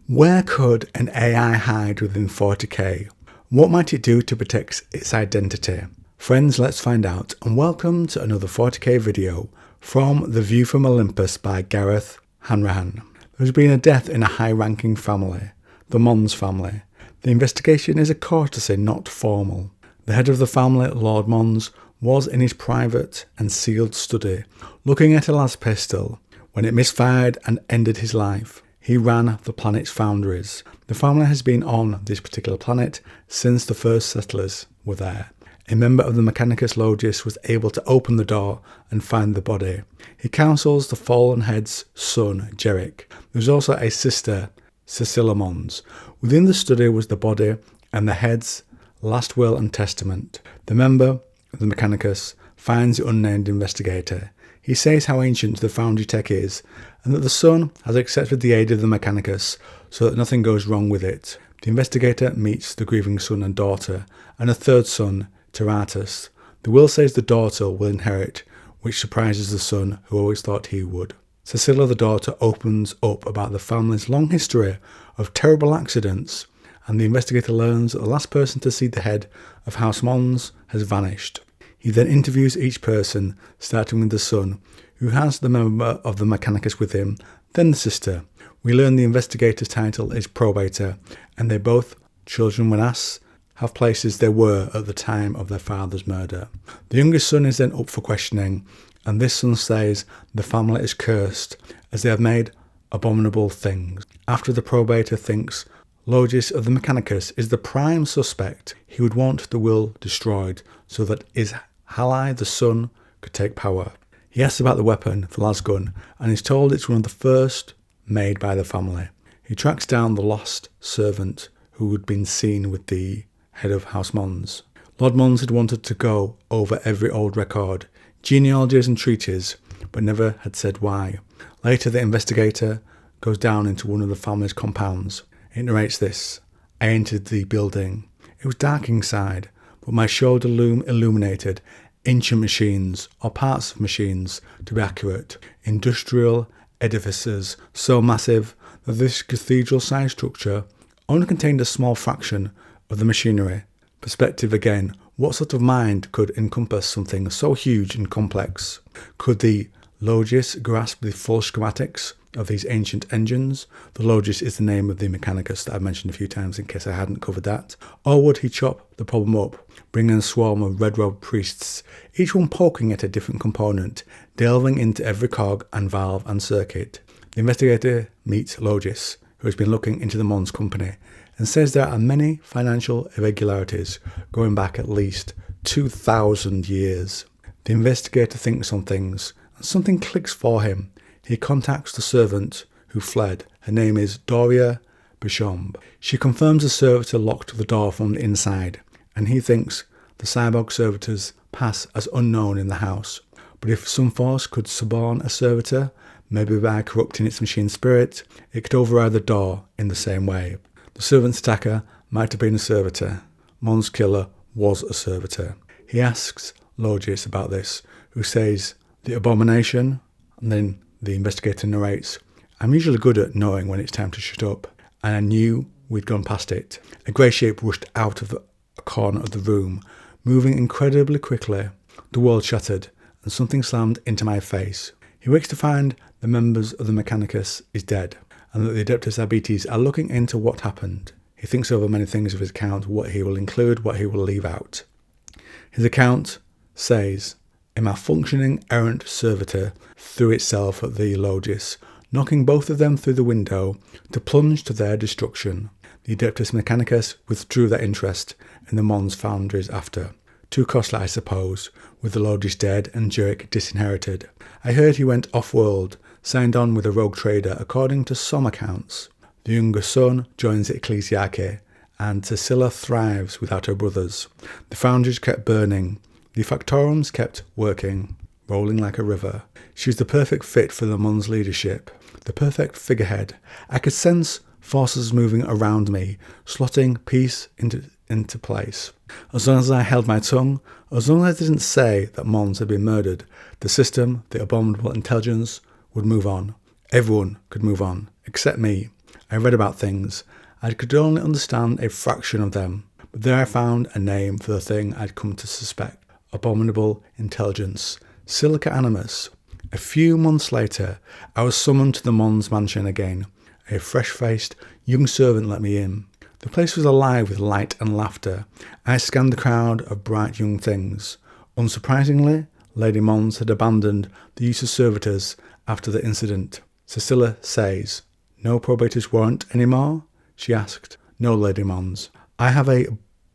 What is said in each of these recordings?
Where could an AI hide within 40k? What might it do to protect its identity? Friends, let's find out, and welcome to another 40k video from The View from Olympus by Gareth Hanrahan. There's been a death in a high-ranking family, the Mons family. The investigation is a courtesy, not formal. The head of the family, Lord Mons, was in his private and sealed study, looking at a las pistol, when it misfired and ended his life. He ran the planet's foundries. The family has been on this particular planet since the first settlers were there. A member of the Mechanicus Logis was able to open the door and find the body. He counsels the fallen head's son, Jerick. There was also a sister, Cecilia Mons. Within the study was the body and the head's last will and testament. The member of the Mechanicus finds the unnamed investigator. He says how ancient the foundry tech is, and that the son has accepted the aid of the Mechanicus so that nothing goes wrong with it. The investigator meets the grieving son and daughter, and a third son, Teratus. The will says the daughter will inherit, which surprises the son, who always thought he would. Cecilia, the daughter, opens up about the family's long history of terrible accidents, and the investigator learns that the last person to see the head of House Mons has vanished. He then interviews each person, starting with the son, who has the member of the Mechanicus with him, then the sister. We learn the investigator's title is probator, and they both, children when asked, have places they were at the time of their father's murder. The youngest son is then up for questioning, and this son says the family is cursed, as they have made abominable things. After the probator thinks Logis of the Mechanicus is the prime suspect, he would want the will destroyed so that his ally, the son, could take power. He asks about the weapon, the lasgun, and is told it's one of the first made by the family. He tracks down the lost servant who had been seen with the head of House Mons. Lord Mons had wanted to go over every old record, genealogies and treaties, but never had said why. Later, the investigator goes down into one of the family's compounds. It narrates this: I entered the building. It was dark inside, but my shoulder loom illuminated ancient machines, or parts of machines, to be accurate, industrial edifices so massive that this cathedral-sized structure only contained a small fraction of the machinery. Perspective again. What sort of mind could encompass something so huge and complex? Could the Logis grasp the full schematics of these ancient engines? The Logis is the name of the Mechanicus that I've mentioned a few times in case I hadn't covered that. Or would he chop the problem up, bring in a swarm of red-robed priests, each one poking at a different component, delving into every cog and valve and circuit? The investigator meets Logis, who has been looking into the Mons company, and says there are many financial irregularities going back at least 2,000 years. The investigator thinks on things, and something clicks for him. He contacts the servant who fled. Her name is Doria Bichambe. She confirms the servitor locked the door from the inside, and he thinks the cyborg servitors pass as unknown in the house. But if some force could suborn a servitor, maybe by corrupting its machine spirit, it could override the door in the same way. The servant's attacker might have been a servitor. Mons' killer was a servitor. He asks Logis about this, who says the abomination, and then the investigator narrates, I'm usually good at knowing when it's time to shut up, and I knew we'd gone past it. A grey shape rushed out of a corner of the room, moving incredibly quickly. The world shattered, and something slammed into my face. He wakes to find the members of the Mechanicus is dead, and that the Adeptus Arbites are looking into what happened. He thinks over many things of his account, what he will include, what he will leave out. His account says, a malfunctioning errant servitor threw itself at the Logis, knocking both of them through the window to plunge to their destruction. The Adeptus Mechanicus withdrew their interest in the Mons foundries after. Too costly, I suppose, with the Logis dead and Jerick disinherited. I heard he went off-world, signed on with a rogue trader according to some accounts. The younger son joins the ecclesiarchy, and Cecilia thrives without her brothers. The foundries kept burning. The factorums kept working, rolling like a river. She was the perfect fit for the Mons leadership, the perfect figurehead. I could sense forces moving around me, slotting peace into place. As long as I held my tongue, as long as I didn't say that Mons had been murdered, the system, the abominable intelligence, would move on. Everyone could move on, except me. I read about things. I could only understand a fraction of them. But there I found a name for the thing I'd come to suspect. Abominable intelligence. Silica animus. A few months later, I was summoned to the Mons mansion again. A fresh-faced young servant let me in. The place was alive with light and laughter. I scanned the crowd of bright young things. Unsurprisingly, Lady Mons had abandoned the use of servitors after the incident. Cecilia says, "No probator's warrant anymore?" she asked. "No, Lady Mons. I have a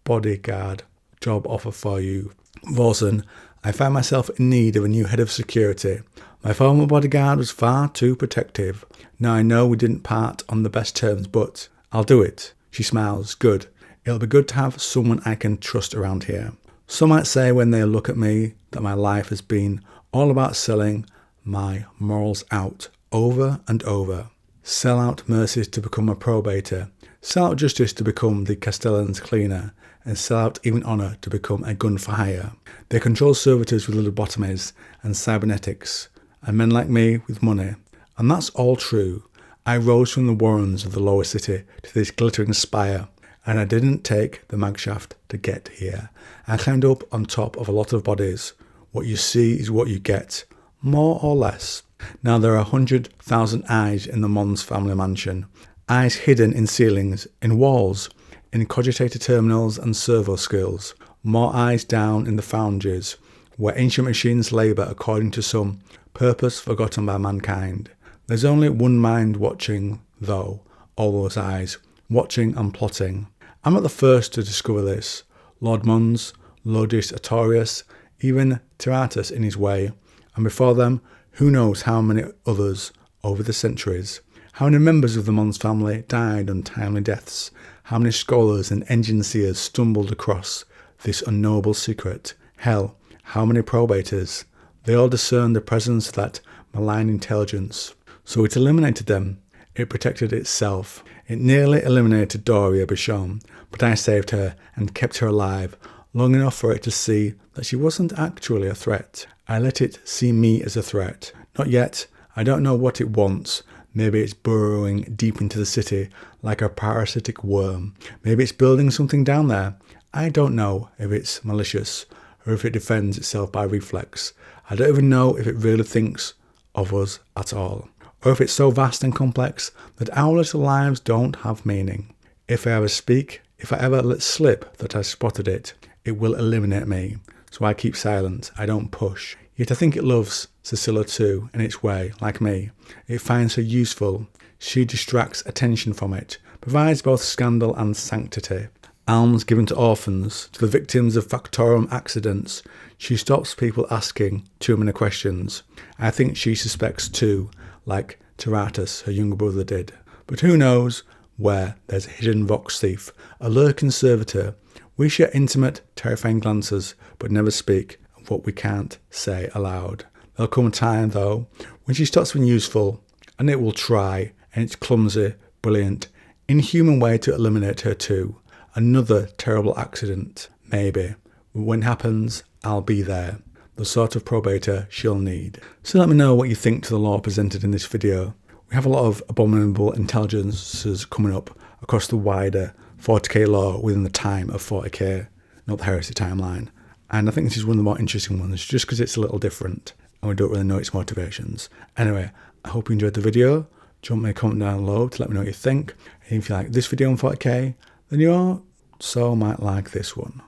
bodyguard job offer for you. Vorsen, I find myself in need of a new head of security. My former bodyguard was far too protective. Now I know we didn't part on the best terms, but I'll do it." She smiles. "Good. It'll be good to have someone I can trust around here." Some might say when they look at me that my life has been all about selling my morals out over and over. Sell out mercies to become a probator. Sell out justice to become the castellan's cleaner. And sell out even honour to become a gun for hire. They control servitors with lobotomies and cybernetics, and men like me with money. And that's all true. I rose from the warrens of the lower city to this glittering spire, and I didn't take the magshaft to get here. I climbed up on top of a lot of bodies. What you see is what you get, more or less. Now there are 100,000 eyes in the Mons family mansion. Eyes hidden in ceilings, in walls, in cogitator terminals and servo skills. More eyes down in the foundries, where ancient machines labour according to some purpose forgotten by mankind. There's only one mind watching, though, all those eyes, watching and plotting. I'm not the first to discover this. Lord Mons, Lodis Artorius, even Tiratus in his way, and before them, who knows how many others over the centuries. How many members of the Mons family died untimely deaths? How many scholars and engine seers stumbled across this unknowable secret? Hell, how many probators? They all discerned the presence of that malign intelligence. So it eliminated them. It protected itself. It nearly eliminated Doria Bichon, but I saved her and kept her alive long enough for it to see that she wasn't actually a threat. I let it see me as a threat. Not yet. I don't know what it wants. Maybe it's burrowing deep into the city like a parasitic worm. Maybe it's building something down there. I don't know if it's malicious or if it defends itself by reflex. I don't even know if it really thinks of us at all, or if it's so vast and complex that our little lives don't have meaning. If I ever speak, if I ever let slip that I spotted it, it will eliminate me. So I keep silent. I don't push. Yet I think it loves Cecilia too, in its way, like me. It finds her useful. She distracts attention from it, provides both scandal and sanctity. Alms given to orphans, to the victims of factorum accidents. She stops people asking too many questions. I think she suspects too, like Tiratus, her younger brother, did. But who knows where there's a hidden vox thief, a lurking servitor. We share intimate, terrifying glances, but never speak of what we can't say aloud. There'll come a time, though, when she stops being useful, and it will try, in its clumsy, brilliant, inhuman way to eliminate her too. Another terrible accident, maybe. But when it happens, I'll be there, the sort of probator she'll need. So let me know what you think to the lore presented in this video. We have a lot of abominable intelligences coming up across the wider 40k lore within the time of 40k, not the heresy timeline. And I think this is one of the more interesting ones, just because it's a little different and we don't really know its motivations. Anyway, I hope you enjoyed the video. Jump me a comment down below to let me know what you think. And if you like this video on 40k, then you also might like this one.